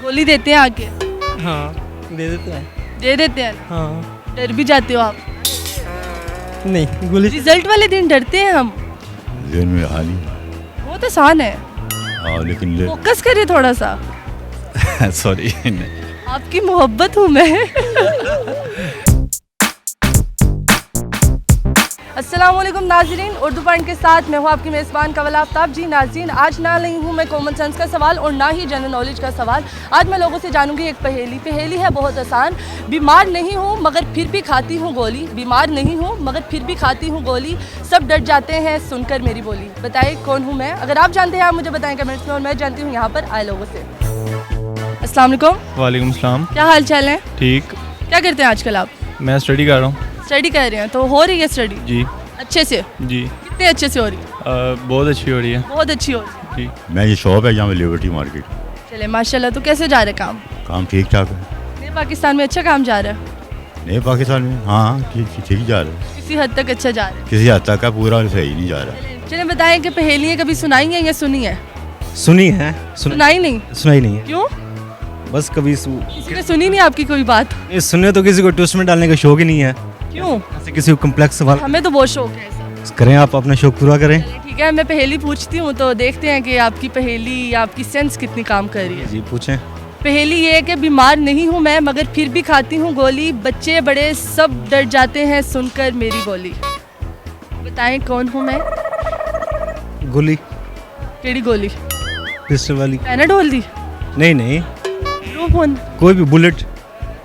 गोली देते हैं आके? हाँ दे देते हैं। दे देते हैं? हाँ। डर भी जाते हो आप? नहीं गोली रिजल्ट वाले दिन डरते हैं हम। जेल में हाली बहुत आसान है, लेकिन फोकस करिए थोड़ा सा। सॉरी आपकी मोहब्बत हूँ मैं। अस्सलाम वालेकुम नाज़रीन, उर्दू पॉइंट के साथ मैं हूँ आपकी मेज़बान कवल आफ्ताब। जी नाज़रीन, आज ना नहीं हूँ मैं कॉमन सेंस का सवाल और ना ही जनरल नॉलेज का सवाल। आज मैं लोगों से जानूंगी एक पहेली है बहुत आसान। बीमार नहीं हूँ मगर फिर भी खाती हूँ गोली, बीमार नहीं हूँ मगर फिर भी खाती हूँ गोली, सब डर जाते हैं सुनकर मेरी बोली। बताइए कौन हूँ मैं? अगर आप जानते हैं आप मुझे बताएं कमेंट्स में, और मैं जानती हूँ यहाँ पर आए लोगों से। अस्सलाम वालेकुम। वालेकुम सलाम। क्या हाल चाल है? ठीक। क्या करते हैं आजकल आप? मैं स्टडी कर रहा हूँ। स्टडी कर रहे हैं, तो हो रही है स्टडी? जी अच्छे से? जी। कितने अच्छे से हो रही है? बहुत अच्छी हो रही है। बहुत अच्छी हो रही है। जी। मैं ये शॉप है यहाँ पे लिबर्टी मार्केट। चले माशाल्लाह। तो कैसे जा रहे काम? काम ठीक ठाक है। नए पाकिस्तान में अच्छा काम जा रहा है? नए पाकिस्तान में हाँ ठीक जा रहा है। किसी हद तक अच्छा जा रहा है? किसी हद तक का पूरा सही नहीं जा रहा। चले बताएं कि पहेलियाँ कभी सुनाई है या सुनी है? सुनी है। सुनाई नहीं? सुनाई नहीं है। क्यों? बस कभी किसी ने सुनी नहीं आपकी कोई बात? सुनने तो किसी को ट्विस्ट में डालने का शौक ही नहीं है। क्यों? ऐसे किसी को कम्प्लेक्स सवाल हमें तो बहुत शौक है ऐसा। करें, आप अपना शौक पूरा करें। चले ठीक है, मैं पहेली पूछती हूँ तो देखते हैं कि आपकी पहेली या आपकी सेंस कितनी काम कर रही है। जी पूछें। पहेली ये है कि बीमार नहीं हूँ मैं मगर फिर भी खाती हूँ गोली, बच्चे बड़े सब डर जाते हैं सुनकर मेरी बोली। बताएं कौन हूँ मैं? गोली। केड़ी गोली? पिस्टल वाली। पैनाडोल दी? नहीं नहीं, लो फोन। कोई भी बुलेट।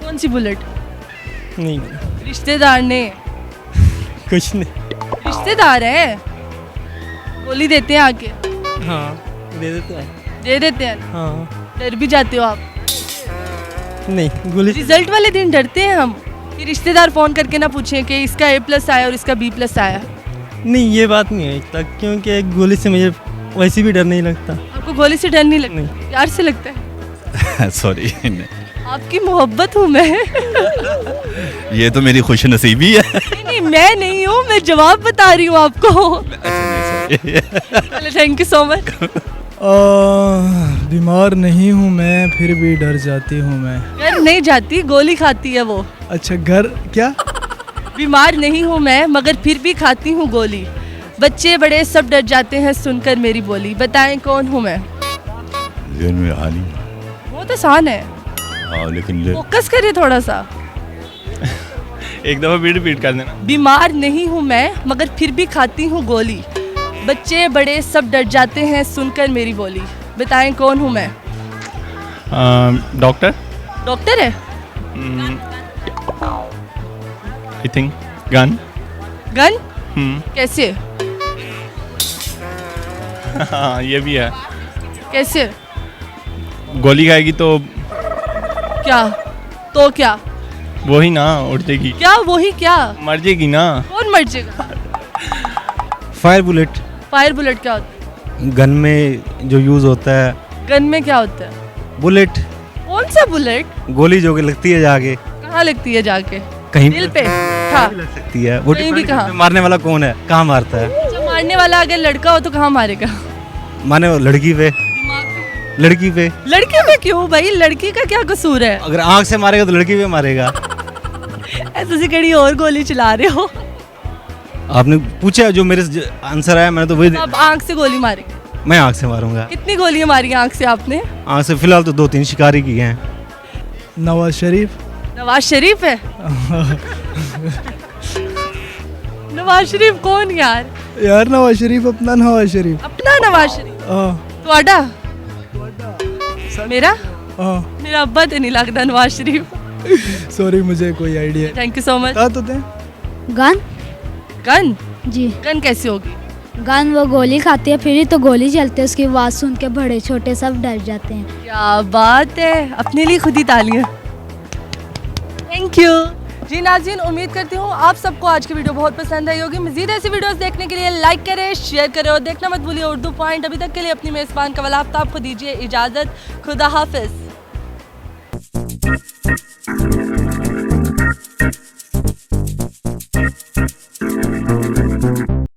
कौन सी बुलेट? नहीं रिश्तेदार ने? कुछ नहीं। रिश्तेदार है, गोली देते हैं आके? हाँ दे देते हैं। दे देते हैं? हाँ। डर भी जाते हो आप? नहीं गोली। रिजल्ट वाले दिन डरते हैं हम कि रिश्तेदार फोन करके ना पूछें कि इसका A+ आया और इसका B+ आया। नहीं ये बात नहीं है तक, क्योंकि गोली से मुझे वैसे भी डर नहीं लगता। आपको गोली से डर नहीं लगता? नहीं। प्यार से लगता है? सॉरी आपकी मोहब्बत हूँ मैं। ये तो मेरी खुश नसीबी है। नहीं मैं नहीं हूँ, मैं जवाब बता रही हूँ आपको। चलो थैंक यू सो मच। बीमार नहीं हूँ मैं फिर भी डर जाती हूँ मैं। घर नहीं जाती, गोली खाती है वो। अच्छा घर क्या? बीमार नहीं हूँ मैं मगर फिर भी खाती हूँ गोली, बच्चे बड़े सब डर जाते हैं सुनकर मेरी बोली। बताएं कौन हूँ मैं? जेल में हाली बहुत आसान है, लेकिन फोकस करिए थोड़ा सा। एक दफ़ा भी रिपीट कर देना। बीमार नहीं हूँ मैं मगर फिर भी खाती हूँ गोली, बच्चे बड़े सब डर जाते हैं सुनकर मेरी बोली। बताएं कौन हूँ मैं? डॉक्टर। डॉक्टर है? I think gun. गन? कैसे? हाँ ये भी है। कैसे? गोली खाएगी तो क्या? तो क्या? वही ना उड़ जाएगी। क्या वही क्या? मर जाएगी ना। कौन मर जाएगा? Fire bullet. फायर बुलेट क्या होता है? गन में जो यूज होता है। गन में क्या होता है? बुलेट। कौन सा बुलेट? गोली जो कि लगती है जाके कहाँ लगती है जाके? कहीं दिल पे? हाँ। लग सकती है। वो कहीं भी depend कहाँ? करता है मारने वाला कौन है, कहाँ मारता है। जो मारने वाला अगर लड़का हो तो कहाँ मारेगा? माने वो लड़की पे। लड़की पे। लड़के पे क्यों भाई? लड़की का क्या कसूर है? अगर आंख से मारेगा तो लड़की पे मारेगा। ऐसे कड़ी और गोली चला रहे हो। आपने पूछा जो मेरे आंसर आया, मैंने तो वही अब आंख से गोली मारेंगे? मैं आंख से मारूंगा। कितनी गोलियां मारी आंख से आपने? आंख से फिलहाल तो 2-3 शिकारी किए हैं। नवाज शरीफ। नवाज शरीफ है? नवाज शरीफ कौन यार? यार नवाज शरीफ अपना नवाज शरीफ। अपना नवाज शरीफ? हाँ ਤੁਹਾਡਾ? मेरा? हाँ मेरा अब्बा तो नहीं लगता नवाज शरीफ। सॉरी मुझे कोई idea. Thank you so much. बता तो दें। गन। गन? जी गन कैसे होगी? गन वो गोली खाती है, फिर ही तो गोली चलती है, उसकी आवाज़ सुन के बड़े छोटे सब डर जाते हैं। क्या बात है, अपने लिए खुद ही तालियां। Thank you. जी नाज़रीन, उम्मीद करती हूँ आप सबको आज की वीडियो बहुत पसंद आई होगी। मज़ीद ऐसी वीडियोस देखने के लिए लाइक करें, शेयर करें और देखना मत भूलिए उर्दू पॉइंट। अभी तक के लिए अपनी मेज़बान कवल आफ्ताब को दीजिए इजाज़त। खुदा हाफिज़।